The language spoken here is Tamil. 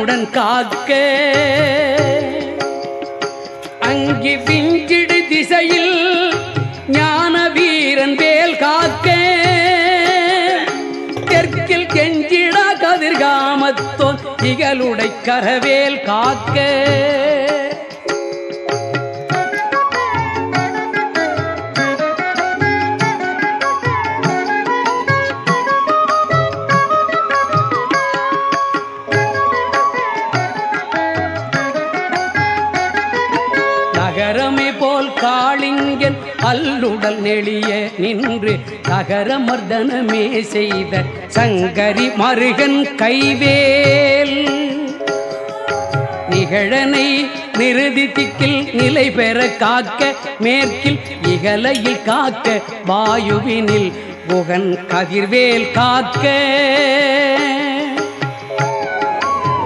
அன்புடன் காக்க அங்கி விஞ்சிடு திசையில் ஞான வீரன் வேல் காக்க தெற்கில் கெஞ்சிடா கதிர்காமத்தோன் இகலுடை கரவேல் காக்க நகரமே போல் காளிங்கன் அல்லுடல் நெளிய நின்று நகரமர்தனமே செய்த சங்கரி மருகன் கைவேல் நிகழனை நிறுதித்திக்கில் நிலை பெற காக்க மேற்கில் இகலையில் காக்க வாயுவினில் புகன் கதிர்வேல் காக்க